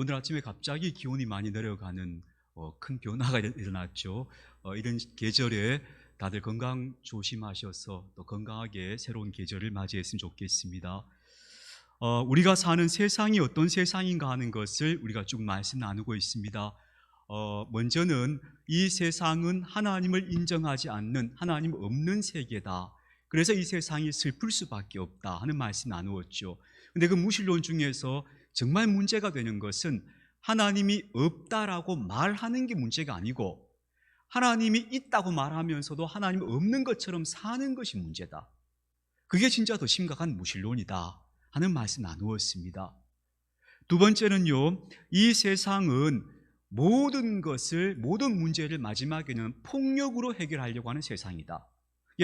오늘 아침에 갑자기 기온이 많이 내려가는 큰 변화가 일어났죠. 이런 계절에 다들 건강 조심하셔서 또 건강하게 새로운 계절을 맞이했으면 좋겠습니다. 우리가 사는 세상이 어떤 세상인가 하는 것을 우리가 쭉 말씀 나누고 있습니다. 먼저는 이 세상은 하나님을 인정하지 않는, 하나님 없는 세계다. 그래서 이 세상이 슬플 수밖에 없다 하는 말씀 나누었죠. 근데 그 무신론 중에서 정말 문제가 되는 것은 하나님이 없다라고 말하는 게 문제가 아니고 하나님이 있다고 말하면서도 하나님 없는 것처럼 사는 것이 문제다. 그게 진짜 더 심각한 무신론이다 하는 말씀 나누었습니다. 두 번째는요, 이 세상은 모든 문제를 마지막에는 폭력으로 해결하려고 하는 세상이다.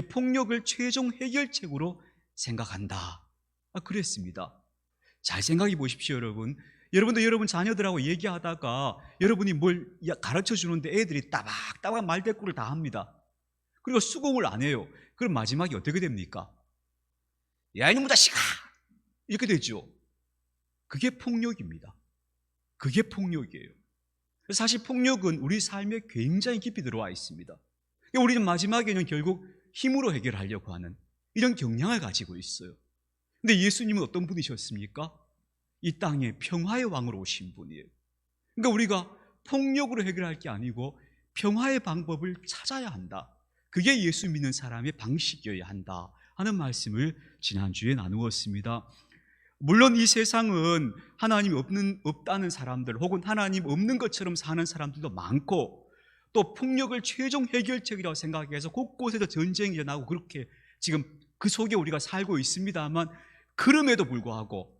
폭력을 최종 해결책으로 생각한다. 그랬습니다. 잘 생각해 보십시오, 여러분. 여러분도 여러분 자녀들하고 얘기하다가 여러분이 뭘 가르쳐 주는데 애들이 따박따박 말대꾸를 다 합니다. 그리고 수긍을 안 해요. 그럼 마지막에 어떻게 됩니까? 야, 이놈의 자식아! 이렇게 되죠. 그게 폭력입니다. 그게 폭력이에요. 사실 폭력은 우리 삶에 굉장히 깊이 들어와 있습니다. 우리는 마지막에는 결국 힘으로 해결하려고 하는 이런 경향을 가지고 있어요. 근데 예수님은 어떤 분이셨습니까? 이 땅에 평화의 왕으로 오신 분이에요. 그러니까 우리가 폭력으로 해결할 게 아니고 평화의 방법을 찾아야 한다. 그게 예수 믿는 사람의 방식이어야 한다 하는 말씀을 지난주에 나누었습니다. 물론 이 세상은 하나님이 없다는 사람들 혹은 하나님 없는 것처럼 사는 사람들도 많고 또 폭력을 최종 해결책이라고 생각해서 곳곳에서 전쟁이 일어나고 그렇게 지금 그 속에 우리가 살고 있습니다만, 그럼에도 불구하고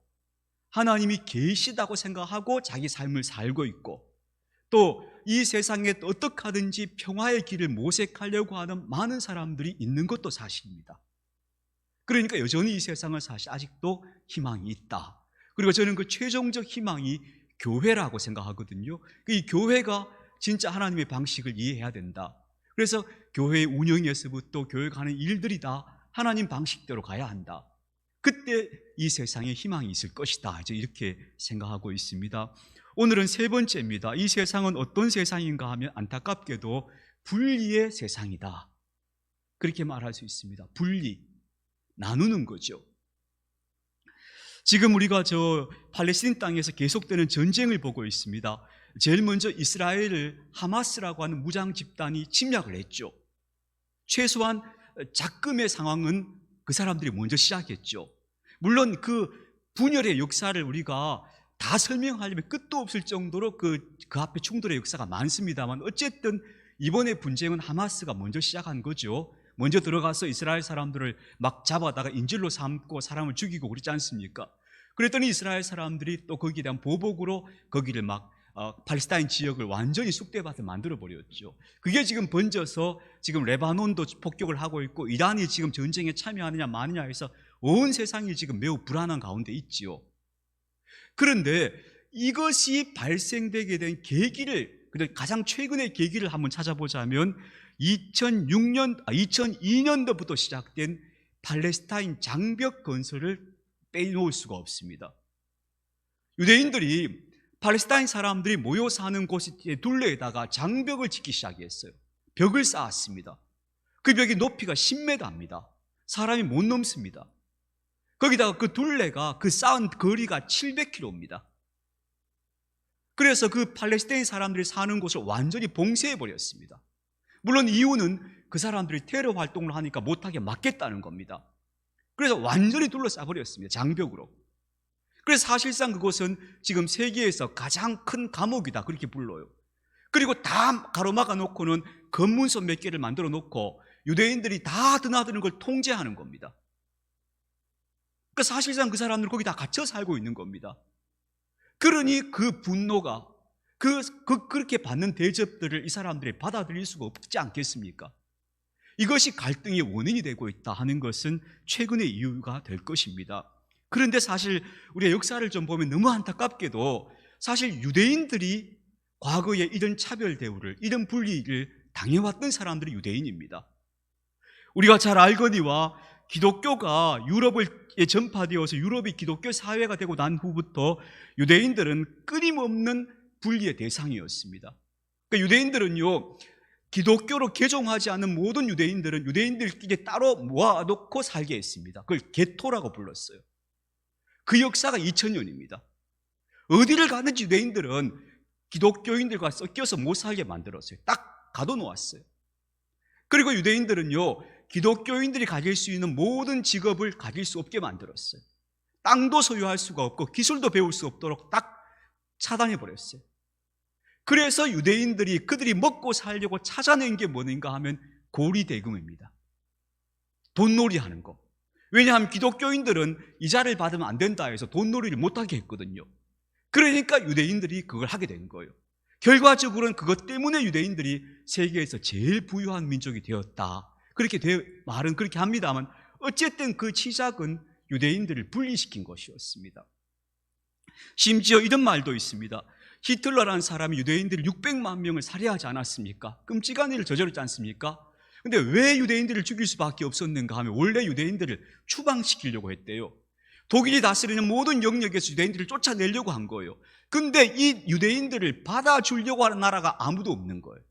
하나님이 계시다고 생각하고 자기 삶을 살고 있고 또 이 세상에 어떻게 하든지 평화의 길을 모색하려고 하는 많은 사람들이 있는 것도 사실입니다. 그러니까 여전히 이 세상은 사실 아직도 희망이 있다. 그리고 저는 그 최종적 희망이 교회라고 생각하거든요. 이 교회가 진짜 하나님의 방식을 이해해야 된다. 그래서 교회의 운영에서부터 교회 가는 일들이 다 하나님 방식대로 가야 한다. 그때 이 세상에 희망이 있을 것이다. 이렇게 생각하고 있습니다. 오늘은 세 번째입니다. 이 세상은 어떤 세상인가 하면 안타깝게도 분리의 세상이다. 그렇게 말할 수 있습니다. 분리, 나누는 거죠. 지금 우리가 팔레스틴 땅에서 계속되는 전쟁을 보고 있습니다. 제일 먼저 이스라엘을 하마스라고 하는 무장 집단이 침략을 했죠. 최소한 작금의 상황은 그 사람들이 먼저 시작했죠. 물론 그 분열의 역사를 우리가 다 설명하려면 끝도 없을 정도로 그 앞에 충돌의 역사가 많습니다만, 어쨌든 이번에 분쟁은 하마스가 먼저 시작한 거죠. 먼저 들어가서 이스라엘 사람들을 막 잡아다가 인질로 삼고 사람을 죽이고 그러지 않습니까? 그랬더니 이스라엘 사람들이 또 거기에 대한 보복으로 거기를 막 팔레스타인 지역을 완전히 쑥대밭을 만들어버렸죠. 그게 지금 번져서 지금 레바논도 폭격을 하고 있고 이란이 지금 전쟁에 참여하느냐 마느냐 해서 온 세상이 지금 매우 불안한 가운데 있지요. 그런데 이것이 발생되게 된 계기를, 가장 최근의 계기를 한번 찾아보자면 2002년도부터 시작된 팔레스타인 장벽 건설을 빼놓을 수가 없습니다. 유대인들이 팔레스타인 사람들이 모여 사는 곳의 둘레에다가 장벽을 짓기 시작했어요. 벽을 쌓았습니다. 그 벽이 높이가 10m입니다. 사람이 못 넘습니다. 거기다가 그 둘레가 그 쌓은 거리가 700km입니다. 그래서 그 팔레스타인 사람들이 사는 곳을 완전히 봉쇄해버렸습니다. 물론 이유는 그 사람들이 테러 활동을 하니까 못하게 막겠다는 겁니다. 그래서 완전히 둘러싸버렸습니다. 장벽으로. 그래서 사실상 그곳은 지금 세계에서 가장 큰 감옥이다 그렇게 불러요. 그리고 다 가로막아 놓고는 검문소 몇 개를 만들어 놓고 유대인들이 다 드나드는 걸 통제하는 겁니다. 그러니까 사실상 그 사람들 거기 다 갇혀 살고 있는 겁니다. 그러니 그 분노가 그렇게 받는 대접들을 이 사람들이 받아들일 수가 없지 않겠습니까? 이것이 갈등의 원인이 되고 있다 하는 것은 최근의 이유가 될 것입니다. 그런데 사실 우리가 역사를 좀 보면 너무 안타깝게도 사실 유대인들이 과거에 이런 차별 대우를, 이런 분리를 당해왔던 사람들이 유대인입니다. 우리가 잘 알거니와 기독교가 유럽에 전파되어서 유럽이 기독교 사회가 되고 난 후부터 유대인들은 끊임없는 분리의 대상이었습니다. 그러니까 유대인들은요, 기독교로 개종하지 않은 모든 유대인들끼리 따로 모아놓고 살게 했습니다. 그걸 게토라고 불렀어요. 그 역사가 2000년입니다. 어디를 가든지 유대인들은 기독교인들과 섞여서 못 살게 만들었어요. 딱 가둬놓았어요. 그리고 유대인들은요, 기독교인들이 가질 수 있는 모든 직업을 가질 수 없게 만들었어요. 땅도 소유할 수가 없고 기술도 배울 수 없도록 딱 차단해버렸어요. 그래서 유대인들이 그들이 먹고 살려고 찾아낸 게 뭐는가 하면 고리대금입니다. 돈놀이 하는 거. 왜냐하면 기독교인들은 이자를 받으면 안 된다 해서 돈놀이를 못하게 했거든요. 그러니까 유대인들이 그걸 하게 된 거예요. 결과적으로는 그것 때문에 유대인들이 세계에서 제일 부유한 민족이 되었다. 말은 그렇게 합니다만 어쨌든 그 시작은 유대인들을 분리시킨 것이었습니다. 심지어 이런 말도 있습니다. 히틀러라는 사람이 유대인들 600만 명을 살해하지 않았습니까? 끔찍한 일을 저질렀지 않습니까? 근데 왜 유대인들을 죽일 수밖에 없었는가 하면 원래 유대인들을 추방시키려고 했대요. 독일이 다스리는 모든 영역에서 유대인들을 쫓아내려고 한 거예요. 근데 이 유대인들을 받아주려고 하는 나라가 아무도 없는 거예요.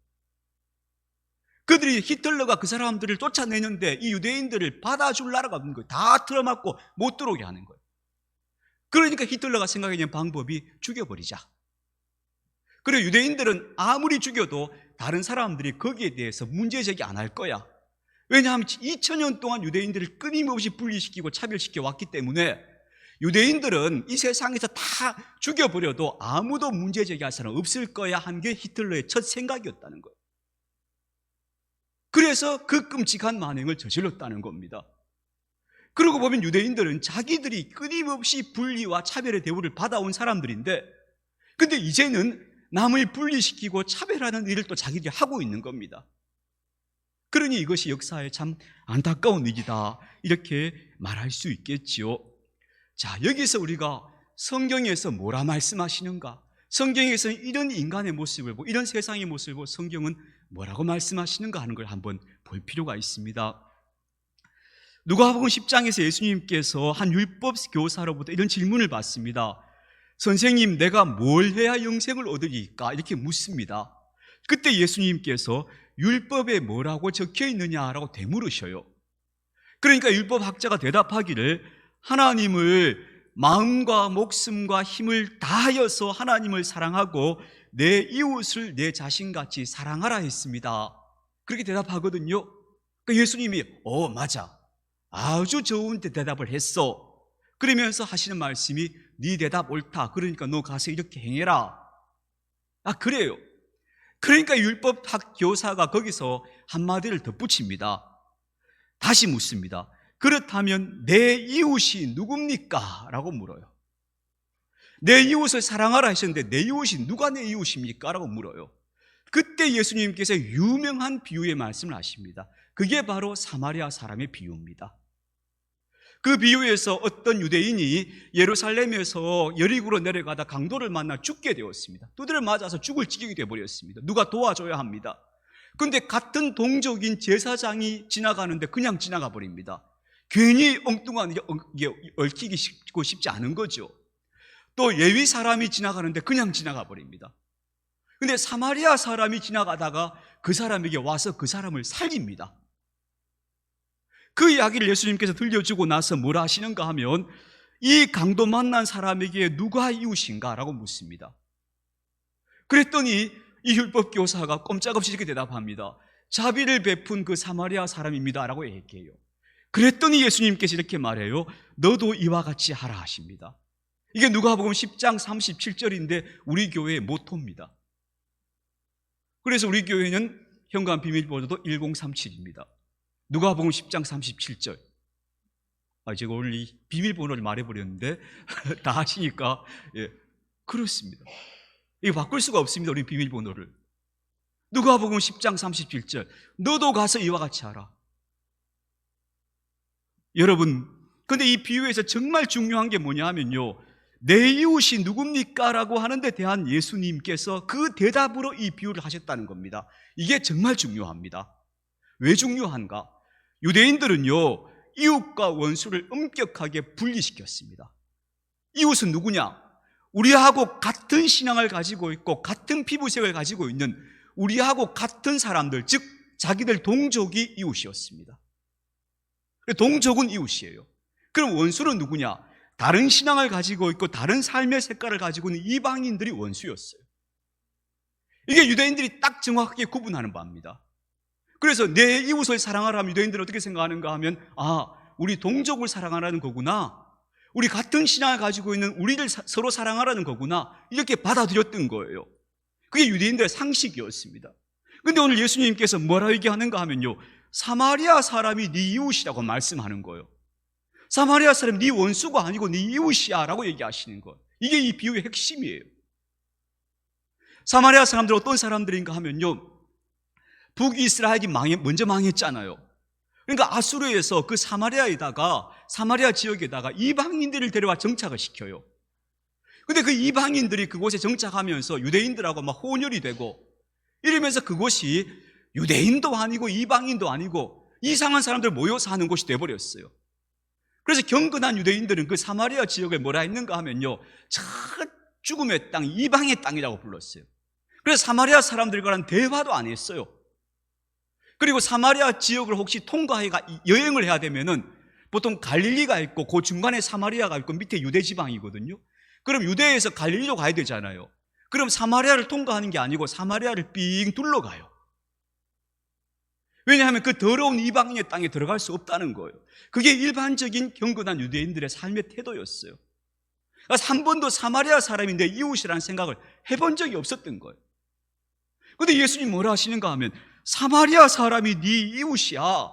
그들이 히틀러가 그 사람들을 쫓아내는데 이 유대인들을 받아줄 나라가 없는 거예요. 다 틀어막고 못 들어오게 하는 거예요. 그러니까 히틀러가 생각해낸 방법이 죽여버리자. 그리고 유대인들은 아무리 죽여도 다른 사람들이 거기에 대해서 문제제기 안 할 거야. 왜냐하면 2000년 동안 유대인들을 끊임없이 분리시키고 차별시켜 왔기 때문에 유대인들은 이 세상에서 다 죽여버려도 아무도 문제제기할 사람 없을 거야 한 게 히틀러의 첫 생각이었다는 거예요. 그래서 그 끔찍한 만행을 저질렀다는 겁니다. 그러고 보면 유대인들은 자기들이 끊임없이 분리와 차별의 대우를 받아온 사람들인데, 근데 이제는 남을 분리시키고 차별하는 일을 또 자기들이 하고 있는 겁니다. 그러니 이것이 역사의 참 안타까운 일이다, 이렇게 말할 수 있겠지요. 자, 여기서 우리가 성경에서 뭐라 말씀하시는가? 성경에서는 이런 인간의 모습을 보고 이런 세상의 모습을 보고 성경은 뭐라고 말씀하시는가 하는 걸 한번 볼 필요가 있습니다. 누가복음 10장에서 예수님께서 한 율법 교사로부터 이런 질문을 받습니다. 선생님, 내가 뭘 해야 영생을 얻으리까? 이렇게 묻습니다. 그때 예수님께서 율법에 뭐라고 적혀 있느냐라고 되물으셔요. 그러니까 율법학자가 대답하기를 하나님을 마음과 목숨과 힘을 다하여서 하나님을 사랑하고 내 이웃을 내 자신같이 사랑하라 했습니다. 그렇게 대답하거든요. 그러니까 예수님이 맞아, 아주 좋은 대답을 했어. 그러면서 하시는 말씀이 네 대답 옳다. 그러니까 너 가서 이렇게 행해라. 그래요. 그러니까 율법학 교사가 거기서 한마디를 덧붙입니다. 다시 묻습니다. 그렇다면 내 이웃이 누굽니까? 라고 물어요. 내 이웃을 사랑하라 하셨는데 내 이웃이 누가 내 이웃입니까? 라고 물어요. 그때 예수님께서 유명한 비유의 말씀을 하십니다. 그게 바로 사마리아 사람의 비유입니다. 그 비유에서 어떤 유대인이 예루살렘에서 여리고로 내려가다 강도를 만나 죽게 되었습니다. 두드려 맞아서 죽을 지경이 되어버렸습니다. 누가 도와줘야 합니다. 그런데 같은 동족인 제사장이 지나가는데 그냥 지나가 버립니다. 괜히 엉뚱한 게 얽히고 싶지 않은 거죠. 또 예위 사람이 지나가는데 그냥 지나가 버립니다. 그런데 사마리아 사람이 지나가다가 그 사람에게 와서 그 사람을 살립니다. 그 이야기를 예수님께서 들려주고 나서 뭐라 하시는가 하면 이 강도 만난 사람에게 누가 이웃인가? 라고 묻습니다. 그랬더니 이 율법교사가 꼼짝없이 이렇게 대답합니다. 자비를 베푼 그 사마리아 사람입니다 라고 얘기해요. 그랬더니 예수님께서 이렇게 말해요. 너도 이와 같이 하라 하십니다. 이게 누가복음 10장 37절인데 우리 교회의 모토입니다. 그래서 우리 교회는 현관 비밀번호도 1037입니다. 누가복음 10장 37절. 제가 오늘 이 비밀번호를 말해버렸는데 다 하시니까 그렇습니다. 이거 바꿀 수가 없습니다. 우리 비밀번호를. 누가복음 10장 37절. 너도 가서 이와 같이 하라. 여러분, 근데 이 비유에서 정말 중요한 게 뭐냐 하면요, 내 이웃이 누굽니까? 라고 하는데 대한 예수님께서 그 대답으로 이 비유를 하셨다는 겁니다. 이게 정말 중요합니다. 왜 중요한가? 유대인들은요, 이웃과 원수를 엄격하게 분리시켰습니다. 이웃은 누구냐? 우리하고 같은 신앙을 가지고 있고 같은 피부색을 가지고 있는 우리하고 같은 사람들, 즉 자기들 동족이 이웃이었습니다. 동족은 이웃이에요. 그럼 원수는 누구냐? 다른 신앙을 가지고 있고 다른 삶의 색깔을 가지고 있는 이방인들이 원수였어요. 이게 유대인들이 딱 정확하게 구분하는 바입니다. 그래서 내 이웃을 사랑하라면 유대인들은 어떻게 생각하는가 하면, 우리 동족을 사랑하라는 거구나, 우리 같은 신앙을 가지고 있는 우리를 서로 사랑하라는 거구나, 이렇게 받아들였던 거예요. 그게 유대인들의 상식이었습니다. 근데 오늘 예수님께서 뭐라 얘기하는가 하면요, 사마리아 사람이 네 이웃이라고 말씀하는 거예요. 사마리아 사람이 네 원수가 아니고 네 이웃이야 라고 얘기하시는 거예요. 이게 이 비유의 핵심이에요. 사마리아 사람들 어떤 사람들인가 하면요, 북이스라엘이 먼저 망했잖아요. 그러니까 아수르에서 그 사마리아 지역에다가 이방인들을 데려와 정착을 시켜요. 근데 그 이방인들이 그곳에 정착하면서 유대인들하고 막 혼혈이 되고 이러면서 그곳이 유대인도 아니고 이방인도 아니고 이상한 사람들 모여 사는 곳이 돼버렸어요. 그래서 경건한 유대인들은 그 사마리아 지역을 뭐라 했는가 하면요, 저 죽음의 땅, 이방의 땅이라고 불렀어요. 그래서 사마리아 사람들과는 대화도 안 했어요. 그리고 사마리아 지역을 혹시 여행을 해야 되면은 보통 갈릴리가 있고 그 중간에 사마리아가 있고 밑에 유대 지방이거든요. 그럼 유대에서 갈릴리로 가야 되잖아요. 그럼 사마리아를 통과하는 게 아니고 사마리아를 삥 둘러가요. 왜냐하면 그 더러운 이방인의 땅에 들어갈 수 없다는 거예요. 그게 일반적인 경건한 유대인들의 삶의 태도였어요. 그래서 한 번도 사마리아 사람이 내 이웃이라는 생각을 해본 적이 없었던 거예요. 그런데 예수님 뭐라 하시는가 하면, 사마리아 사람이 네 이웃이야,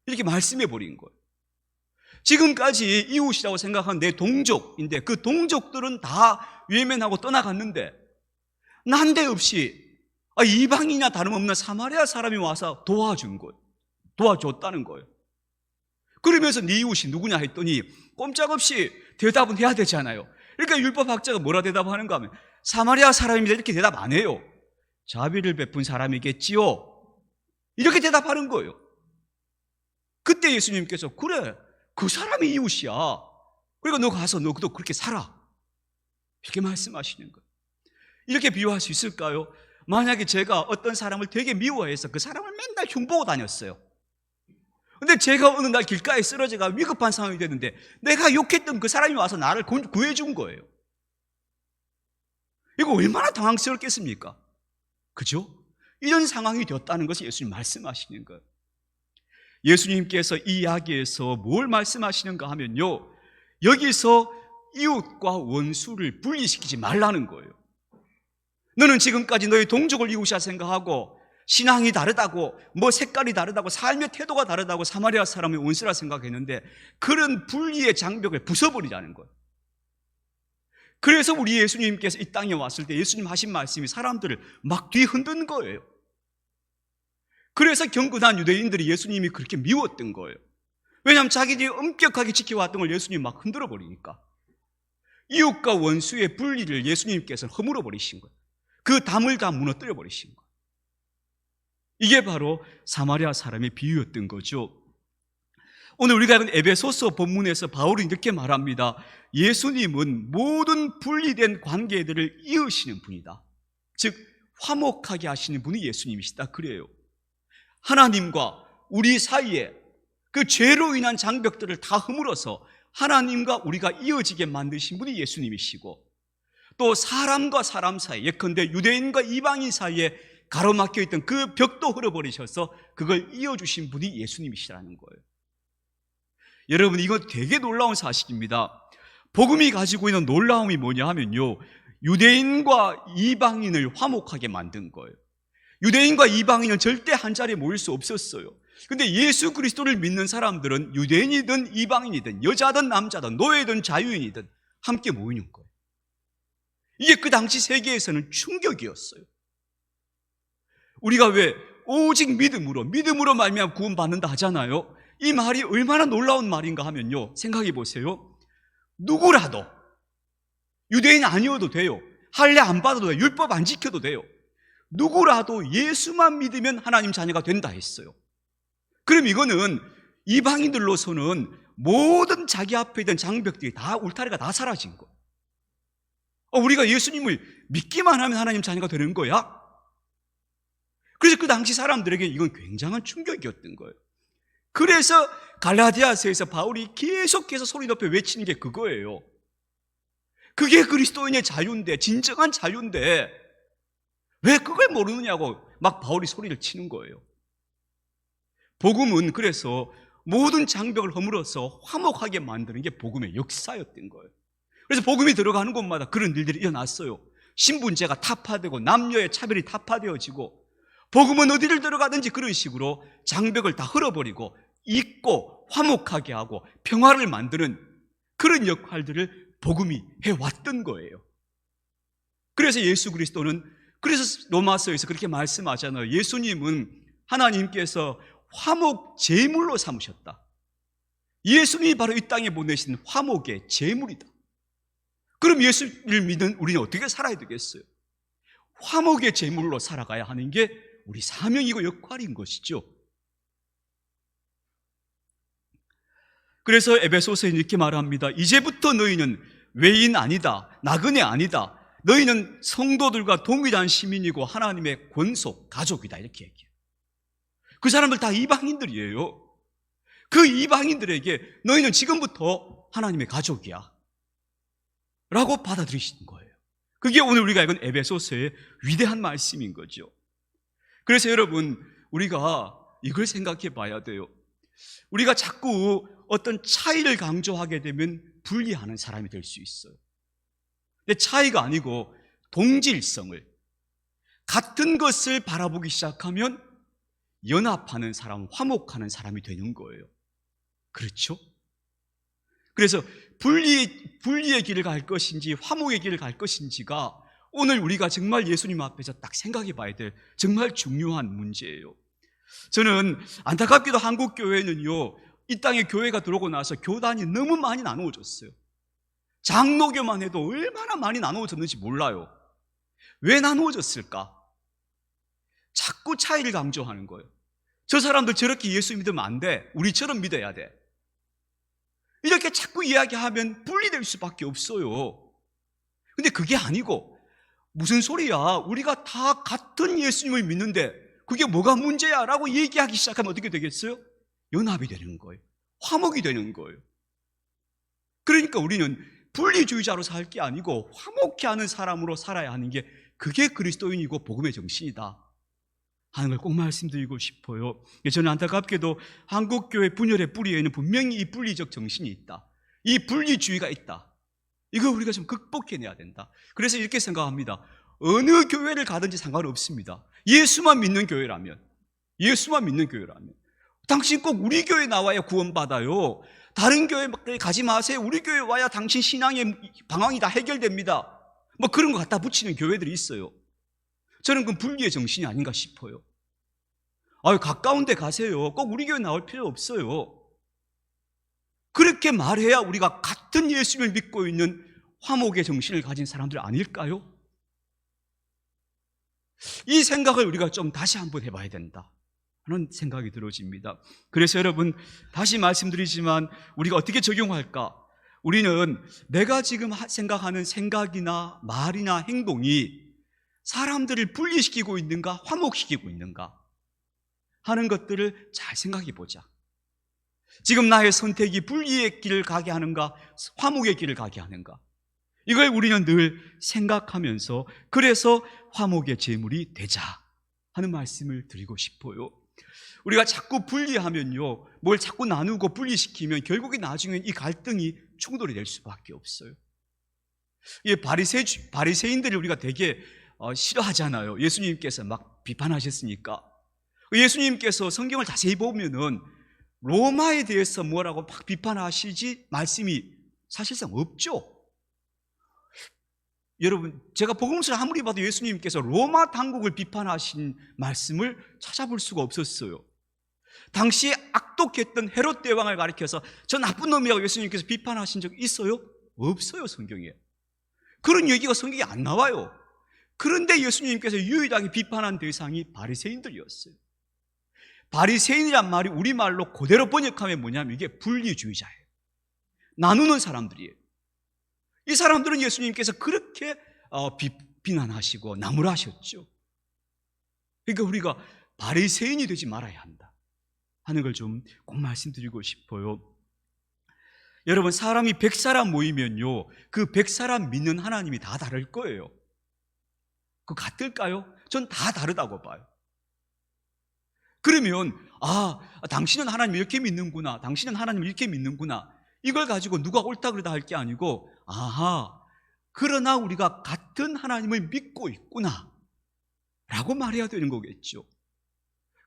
이렇게 말씀해 버린 거예요. 지금까지 이웃이라고 생각한 내 동족인데 그 동족들은 다 외면하고 떠나갔는데 난데없이 이방인이나 다름없는 사마리아 사람이 와서 도와준 거예요. 도와줬다는 거예요. 그러면서 네 이웃이 누구냐 했더니 꼼짝없이 대답은 해야 되잖아요. 그러니까 율법학자가 뭐라 대답하는가 하면, 사마리아 사람입니다 이렇게 대답 안 해요. 자비를 베푼 사람이겠지요, 이렇게 대답하는 거예요. 그때 예수님께서, 그래, 그 사람이 이웃이야, 그러니까 너 가서 너도 그렇게 살아, 이렇게 말씀하시는 거예요. 이렇게 비유할 수 있을까요? 만약에 제가 어떤 사람을 되게 미워해서 그 사람을 맨날 흉보고 다녔어요. 근데 제가 어느 날 길가에 쓰러져가 위급한 상황이 됐는데 내가 욕했던 그 사람이 와서 나를 구해준 거예요. 이거 얼마나 당황스럽겠습니까? 그죠? 이런 상황이 되었다는 것을 예수님 말씀하시는 거예요. 예수님께서 이 이야기에서 뭘 말씀하시는가 하면요, 여기서 이웃과 원수를 분리시키지 말라는 거예요. 너는 지금까지 너의 동족을 이웃이라 생각하고 신앙이 다르다고, 색깔이 다르다고, 삶의 태도가 다르다고 사마리아 사람의 원수라 생각했는데 그런 분리의 장벽을 부숴버리자는 거예요. 그래서 우리 예수님께서 이 땅에 왔을 때 예수님 하신 말씀이 사람들을 막 뒤흔든 거예요. 그래서 경건한 유대인들이 예수님이 그렇게 미웠던 거예요. 왜냐하면 자기들이 엄격하게 지켜왔던 걸 예수님이 막 흔들어 버리니까. 이웃과 원수의 분리를 예수님께서 허물어 버리신 거예요. 그 담을 다 무너뜨려 버리신 거예요. 이게 바로 사마리아 사람의 비유였던 거죠. 오늘 우리가 읽은 에베소서 본문에서 바울이 이렇게 말합니다. 예수님은 모든 분리된 관계들을 이으시는 분이다. 즉 화목하게 하시는 분이 예수님이시다, 그래요. 하나님과 우리 사이에 그 죄로 인한 장벽들을 다 허물어서 하나님과 우리가 이어지게 만드신 분이 예수님이시고, 또 사람과 사람 사이, 예컨대 유대인과 이방인 사이에 가로막혀 있던 그 벽도 헐어버리셔서 그걸 이어주신 분이 예수님이시라는 거예요. 여러분, 이건 되게 놀라운 사실입니다. 복음이 가지고 있는 놀라움이 뭐냐 하면요, 유대인과 이방인을 화목하게 만든 거예요. 유대인과 이방인은 절대 한 자리에 모일 수 없었어요. 근데 예수 그리스도를 믿는 사람들은 유대인이든 이방인이든 여자든 남자든 노예든 자유인이든 함께 모이는 거예요. 이게 그 당시 세계에서는 충격이었어요. 우리가 왜 오직 믿음으로 말미암아 구원받는다 하잖아요. 이 말이 얼마나 놀라운 말인가 하면요, 생각해 보세요. 누구라도, 유대인 아니어도 돼요, 할례 안 받아도 돼요, 율법 안 지켜도 돼요, 누구라도 예수만 믿으면 하나님 자녀가 된다 했어요. 그럼 이거는 이방인들로서는 모든 자기 앞에 있던 장벽들이 다, 울타리가 다 사라진 거. 우리가 예수님을 믿기만 하면 하나님 자녀가 되는 거야? 그래서 그 당시 사람들에게 이건 굉장한 충격이었던 거예요. 그래서 갈라디아서에서 바울이 계속해서 소리 높여 외치는 게 그거예요. 그게 그리스도인의 자유인데, 진정한 자유인데 왜 그걸 모르느냐고 막 바울이 소리를 치는 거예요. 복음은 그래서 모든 장벽을 허물어서 화목하게 만드는 게 복음의 역사였던 거예요. 그래서 복음이 들어가는 곳마다 그런 일들이 일어났어요. 신분제가 타파되고 남녀의 차별이 타파되어지고, 복음은 어디를 들어가든지 그런 식으로 장벽을 다 헐어버리고 잊고 화목하게 하고 평화를 만드는 그런 역할들을 복음이 해왔던 거예요. 그래서 예수 그리스도는, 그래서 로마서에서 그렇게 말씀하잖아요. 예수님은 하나님께서 화목 제물로 삼으셨다. 예수님이 바로 이 땅에 보내신 화목의 제물이다. 그럼 예수를 믿는 우리는 어떻게 살아야 되겠어요? 화목의 제물로 살아가야 하는 게 우리 사명이고 역할인 것이죠. 그래서 에베소서에 이렇게 말합니다. 이제부터 너희는 외인 아니다, 나그네 아니다, 너희는 성도들과 동일한 시민이고 하나님의 권속, 가족이다, 이렇게 얘기해요. 그 사람들 다 이방인들이에요. 그 이방인들에게 너희는 지금부터 하나님의 가족이야 라고 받아들이시는 거예요. 그게 오늘 우리가 읽은 에베소서의 위대한 말씀인 거죠. 그래서 여러분, 우리가 이걸 생각해 봐야 돼요. 우리가 자꾸 어떤 차이를 강조하게 되면 분리하는 사람이 될 수 있어요. 근데 차이가 아니고 동질성을, 같은 것을 바라보기 시작하면 연합하는 사람, 화목하는 사람이 되는 거예요. 그렇죠? 그래서 분리의 길을 갈 것인지 화목의 길을 갈 것인지가 오늘 우리가 정말 예수님 앞에서 딱 생각해 봐야 될 정말 중요한 문제예요. 저는 안타깝게도 한국 교회는요, 이 땅에 교회가 들어오고 나서 교단이 너무 많이 나누어졌어요. 장로교만 해도 얼마나 많이 나누어졌는지 몰라요. 왜 나누어졌을까? 자꾸 차이를 강조하는 거예요. 저 사람들 저렇게 예수 믿으면 안 돼, 우리처럼 믿어야 돼, 이렇게 자꾸 이야기하면 분리될 수밖에 없어요. 근데 그게 아니고, 무슨 소리야, 우리가 다 같은 예수님을 믿는데 그게 뭐가 문제야 라고 얘기하기 시작하면 어떻게 되겠어요? 연합이 되는 거예요. 화목이 되는 거예요. 그러니까 우리는 분리주의자로 살 게 아니고 화목케 하는 사람으로 살아야 하는 게, 그게 그리스도인이고 복음의 정신이다 하는 걸 꼭 말씀드리고 싶어요. 저는 안타깝게도 한국교회 분열의 뿌리에는 분명히 이 분리적 정신이 있다, 이 분리주의가 있다. 이거 우리가 좀 극복해내야 된다. 그래서 이렇게 생각합니다. 어느 교회를 가든지 상관없습니다. 예수만 믿는 교회라면, 당신 꼭 우리 교회 나와야 구원받아요. 다른 교회 가지 마세요. 우리 교회 와야 당신 신앙의 방황이 다 해결됩니다. 뭐 그런 거 갖다 붙이는 교회들이 있어요. 저는 그건 분리의 정신이 아닌가 싶어요. 가까운 데 가세요. 꼭 우리 교회 나올 필요 없어요. 그렇게 말해야 우리가 같은 예수를 믿고 있는 화목의 정신을 가진 사람들 아닐까요? 이 생각을 우리가 좀 다시 한번 해봐야 된다 하는 생각이 들어집니다. 그래서 여러분, 다시 말씀드리지만 우리가 어떻게 적용할까? 우리는 내가 지금 생각하는 생각이나 말이나 행동이 사람들을 분리시키고 있는가, 화목시키고 있는가 하는 것들을 잘 생각해 보자. 지금 나의 선택이 분리의 길을 가게 하는가, 화목의 길을 가게 하는가, 이걸 우리는 늘 생각하면서, 그래서 화목의 제물이 되자 하는 말씀을 드리고 싶어요. 우리가 자꾸 분리하면요, 뭘 자꾸 나누고 분리시키면 결국에 나중에 이 갈등이 충돌이 될 수밖에 없어요. 이 바리새인들을 우리가 되게 싫어하잖아요. 예수님께서 막 비판하셨으니까. 예수님께서 성경을 자세히 보면은 로마에 대해서 뭐라고 막 비판하시지 말씀이 사실상 없죠. 여러분, 제가 복음서를 아무리 봐도 예수님께서 로마 당국을 비판하신 말씀을 찾아볼 수가 없었어요. 당시에 악독했던 헤롯 대왕을 가리켜서 저 나쁜 놈이라고 예수님께서 비판하신 적 있어요? 없어요, 성경에. 그런 얘기가 성경에 안 나와요. 그런데 예수님께서 유일하게 비판한 대상이 바리새인들이었어요. 바리새인이란 말이 우리말로 그대로 번역하면 뭐냐면 이게 분리주의자예요. 나누는 사람들이에요. 이 사람들은 예수님께서 그렇게 비난하시고 나무라셨죠. 그러니까 우리가 바리새인이 되지 말아야 한다 하는 걸 좀 꼭 말씀드리고 싶어요. 여러분, 사람이 100사람 모이면요, 그 100사람 믿는 하나님이 다 다를 거예요. 그 같을까요? 전 다 다르다고 봐요. 그러면 당신은 하나님을 이렇게 믿는구나, 당신은 하나님을 이렇게 믿는구나, 이걸 가지고 누가 옳다 그러다 할 게 아니고, 그러나 우리가 같은 하나님을 믿고 있구나 라고 말해야 되는 거겠죠.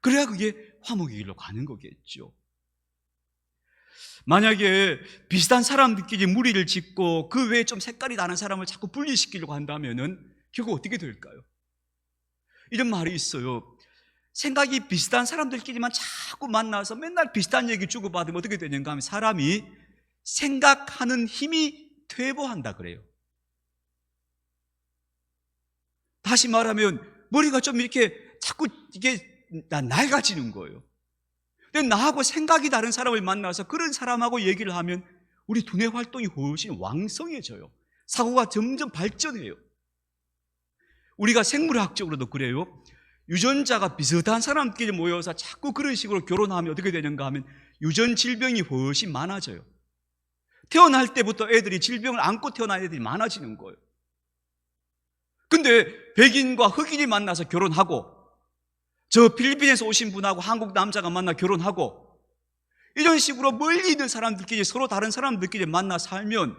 그래야 그게 화목의 길로 가는 거겠죠. 만약에 비슷한 사람들끼리 무리를 짓고 그 외에 좀 색깔이 다른 사람을 자꾸 분리시키려고 한다면은 결국 어떻게 될까요? 이런 말이 있어요. 생각이 비슷한 사람들끼리만 자꾸 만나서 맨날 비슷한 얘기 주고받으면 어떻게 되는가 하면 사람이 생각하는 힘이 퇴보한다 그래요. 다시 말하면 머리가 좀 이렇게 자꾸 이게 낡아지는 거예요. 근데 나하고 생각이 다른 사람을 만나서 그런 사람하고 얘기를 하면 우리 두뇌 활동이 훨씬 왕성해져요. 사고가 점점 발전해요. 우리가 생물학적으로도 그래요. 유전자가 비슷한 사람끼리 모여서 자꾸 그런 식으로 결혼하면 어떻게 되는가 하면 유전 질병이 훨씬 많아져요. 태어날 때부터 애들이 질병을 안고 태어난 애들이 많아지는 거예요. 근데 백인과 흑인이 만나서 결혼하고 저 필리핀에서 오신 분하고 한국 남자가 만나 결혼하고 이런 식으로 멀리 있는 사람들끼리 서로 다른 사람들끼리 만나 살면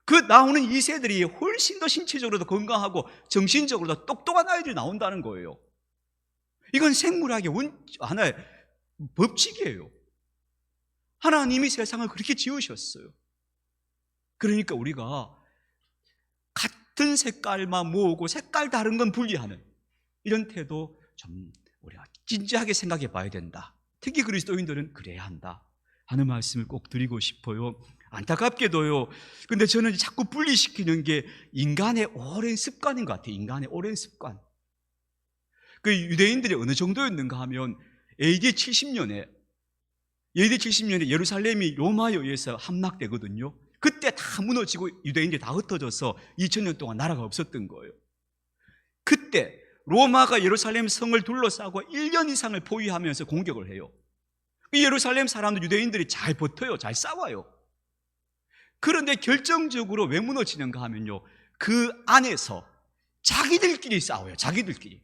그 나오는 이 세들이 훨씬 더 신체적으로도 건강하고 정신적으로도 똑똑한 아이들이 나온다는 거예요. 이건 생물학의 하나의 법칙이에요. 하나님이 세상을 그렇게 지으셨어요. 그러니까 우리가 같은 색깔만 모으고 색깔 다른 건 분리하는 이런 태도 좀 우리가 진지하게 생각해 봐야 된다. 특히 그리스도인들은 그래야 한다 하는 말씀을 꼭 드리고 싶어요. 안타깝게도요, 근데 저는 자꾸 분리시키는 게 인간의 오랜 습관인 것 같아요. 인간의 오랜 습관. 그 유대인들이 어느 정도였는가 하면 AD 70년에 예루살렘이 로마에 의해서 함락되거든요. 그때 다 무너지고 유대인들이 다 흩어져서 2000년 동안 나라가 없었던 거예요. 그때 로마가 예루살렘 성을 둘러싸고 1년 이상을 포위하면서 공격을 해요. 예루살렘 사람들, 유대인들이 잘 버텨요. 잘 싸워요. 그런데 결정적으로 왜 무너지는가 하면요, 그 안에서 자기들끼리 싸워요. 자기들끼리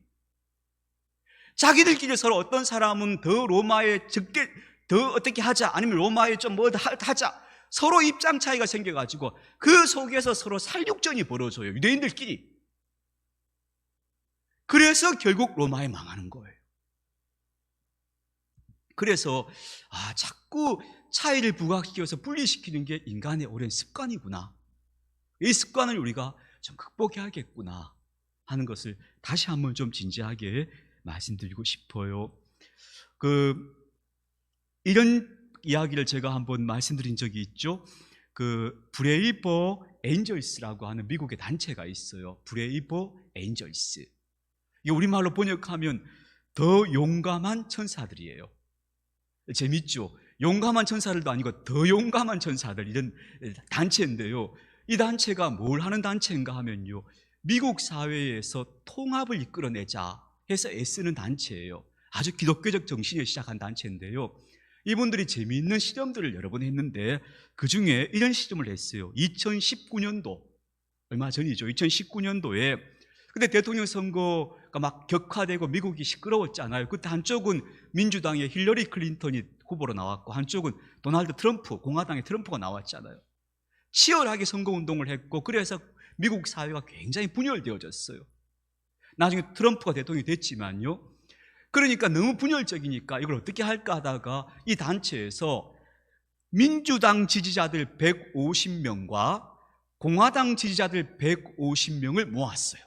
서로 어떤 사람은 더 로마에 더 어떻게 하자, 아니면 로마에 좀 뭐 하자, 서로 입장 차이가 생겨가지고 그 속에서 서로 살육전이 벌어져요. 유대인들끼리. 그래서 결국 로마에 망하는 거예요. 그래서 자꾸 차이를 부각시켜서 분리시키는 게 인간의 오랜 습관이구나, 이 습관을 우리가 좀 극복해야겠구나 하는 것을 다시 한번 좀 진지하게 말씀드리고 싶어요. 이런 이야기를 제가 한번 말씀드린 적이 있죠. 브레이버 엔젤스라고 하는 미국의 단체가 있어요. 브레이버 엔젤스. 이게 우리말로 번역하면 더 용감한 천사들이에요. 재밌죠? 용감한 천사들도 아니고 더 용감한 천사들, 이런 단체인데요. 이 단체가 뭘 하는 단체인가 하면요, 미국 사회에서 통합을 이끌어내자 해서 애쓰는 단체예요. 아주 기독교적 정신에 시작한 단체인데요. 이분들이 재미있는 실험들을 여러 번 했는데 그 중에 이런 실험을 했어요. 2019년도, 얼마 전이죠. 2019년도에 그때 대통령 선거가 막 격화되고 미국이 시끄러웠잖아요. 그때 한쪽은 민주당의 힐러리 클린턴이 후보로 나왔고 한쪽은 도널드 트럼프, 공화당의 트럼프가 나왔잖아요. 치열하게 선거운동을 했고 그래서 미국 사회가 굉장히 분열되어졌어요. 나중에 트럼프가 대통령이 됐지만요. 그러니까 너무 분열적이니까 이걸 어떻게 할까 하다가 이 단체에서 민주당 지지자들 150명과 공화당 지지자들 150명을 모았어요.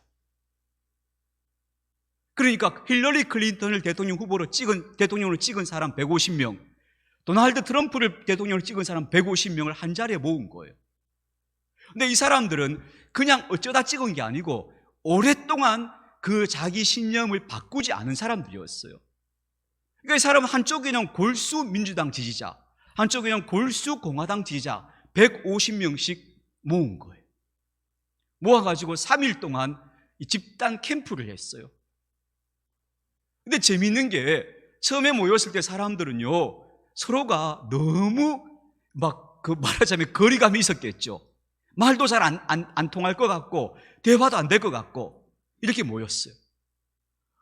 그러니까 힐러리 클린턴을 대통령으로 찍은 사람 150명, 도널드 트럼프를 대통령으로 찍은 사람 150명을 한 자리에 모은 거예요. 근데 이 사람들은 그냥 어쩌다 찍은 게 아니고 오랫동안 그 자기 신념을 바꾸지 않은 사람들이었어요. 그러니까 이 사람은 한쪽에는 골수 민주당 지지자, 한쪽에는 골수 공화당 지지자 150명씩 모은 거예요. 모아가지고 3일 동안 이 집단 캠프를 했어요. 근데 재미있는 게 처음에 모였을 때 사람들은요, 서로가 너무 말하자면 거리감이 있었겠죠. 말도 잘 안 통할 것 같고, 대화도 안 될 것 같고, 이렇게 모였어요.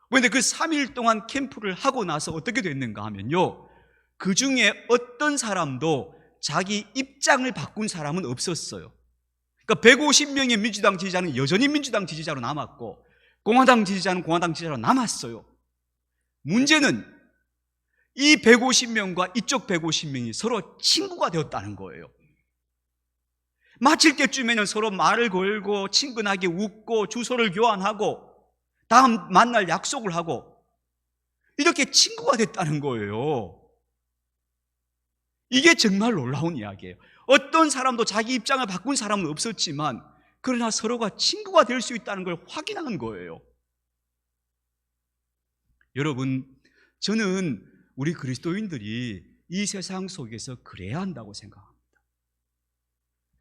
그런데 그 3일 동안 캠프를 하고 나서 어떻게 됐는가 하면요, 그 중에 어떤 사람도 자기 입장을 바꾼 사람은 없었어요. 그러니까 150명의 민주당 지지자는 여전히 민주당 지지자로 남았고, 공화당 지지자는 공화당 지지자로 남았어요. 문제는 이 150명과 이쪽 150명이 서로 친구가 되었다는 거예요. 마칠 때쯤에는 서로 말을 걸고 친근하게 웃고 주소를 교환하고 다음 만날 약속을 하고 이렇게 친구가 됐다는 거예요. 이게 정말 놀라운 이야기예요. 어떤 사람도 자기 입장을 바꾼 사람은 없었지만 그러나 서로가 친구가 될 수 있다는 걸 확인한 거예요. 여러분, 저는 우리 그리스도인들이 이 세상 속에서 그래야 한다고 생각합니다.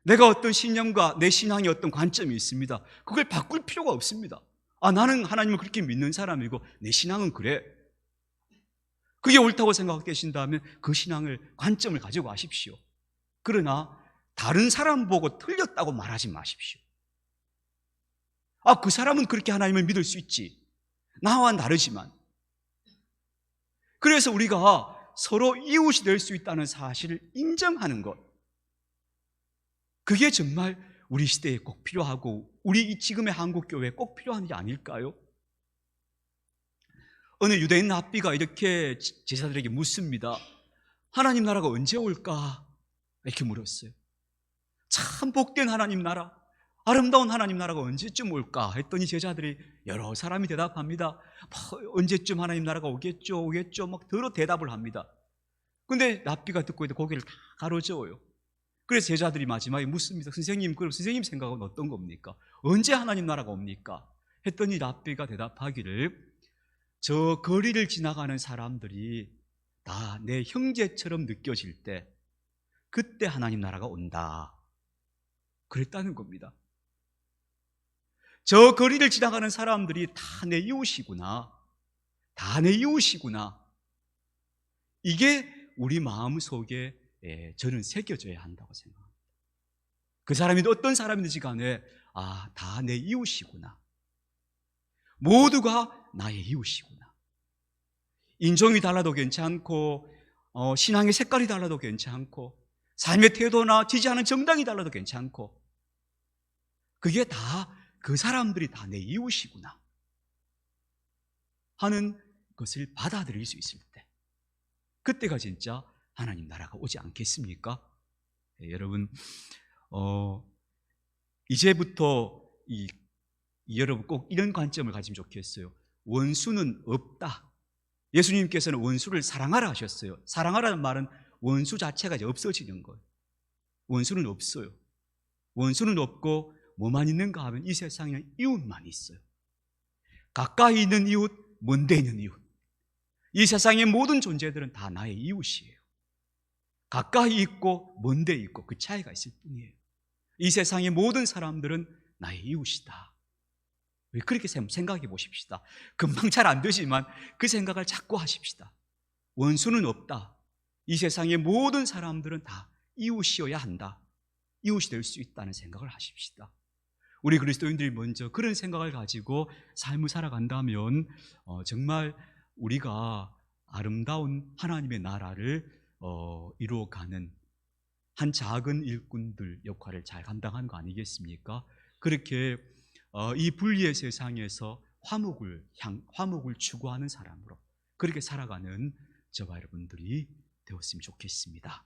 내가 어떤 신념과 내 신앙에 어떤 관점이 있습니다. 그걸 바꿀 필요가 없습니다. 나는 하나님을 그렇게 믿는 사람이고 내 신앙은 그래. 그게 옳다고 생각하고 계신다면 그 신앙을, 관점을 가지고 가십시오. 그러나 다른 사람 보고 틀렸다고 말하지 마십시오. 그 사람은 그렇게 하나님을 믿을 수 있지. 나와 다르지만. 그래서 우리가 서로 이웃이 될 수 있다는 사실을 인정하는 것. 그게 정말 우리 시대에 꼭 필요하고 우리 지금의 한국교회에 꼭 필요한 게 아닐까요? 어느 유대인 랍비가 이렇게 제자들에게 묻습니다. 하나님 나라가 언제 올까? 이렇게 물었어요. 참 복된 하나님 나라, 아름다운 하나님 나라가 언제쯤 올까? 했더니 제자들이 여러 사람이 대답합니다. 언제쯤 하나님 나라가 오겠죠 막 더러 대답을 합니다. 근데 랍비가 듣고 있는데 고개를 다 가로저어요. 그래서 제자들이 마지막에 묻습니다. 선생님, 그럼 선생님 생각은 어떤 겁니까? 언제 하나님 나라가 옵니까? 했더니 랍비가 대답하기를, 저 거리를 지나가는 사람들이 다 내 형제처럼 느껴질 때 그때 하나님 나라가 온다. 그랬다는 겁니다. 저 거리를 지나가는 사람들이 다 내 이웃이구나. 다 내 이웃이구나. 이게 우리 마음속에 저는 새겨져야 한다고 생각합니다. 그 사람이 어떤 사람이든지 간에 다 내 이웃이구나. 모두가 나의 이웃이구나. 인종이 달라도 괜찮고 신앙의 색깔이 달라도 괜찮고 삶의 태도나 지지하는 정당이 달라도 괜찮고 그게 다 그 사람들이 다 내 이웃이구나 하는 것을 받아들일 수 있을 때 그때가 진짜 하나님 나라가 오지 않겠습니까? 여러분, 이제부터 여러분 꼭 이런 관점을 가지면 좋겠어요. 원수는 없다. 예수님께서는 원수를 사랑하라 하셨어요. 사랑하라는 말은 원수 자체가 이제 없어지는 거예요. 원수는 없어요. 원수는 없고 뭐만 있는가 하면 이 세상에는 이웃만 있어요. 가까이 있는 이웃, 먼데 있는 이웃. 이 세상의 모든 존재들은 다 나의 이웃이에요. 가까이 있고 먼데 있고 그 차이가 있을 뿐이에요. 이 세상의 모든 사람들은 나의 이웃이다. 왜 그렇게 생각해 보십시다. 금방 잘 안 되지만 그 생각을 자꾸 하십시다. 원수는 없다. 이 세상의 모든 사람들은 다 이웃이어야 한다. 이웃이 될 수 있다는 생각을 하십시다. 우리 그리스도인들이 먼저 그런 생각을 가지고 삶을 살아간다면 정말 우리가 아름다운 하나님의 나라를 이루어가는 한 작은 일꾼들 역할을 잘 감당하는 거 아니겠습니까? 그렇게 이 불의의 세상에서 화목을 추구하는 사람으로 그렇게 살아가는 저와 여러분들이 되었으면 좋겠습니다.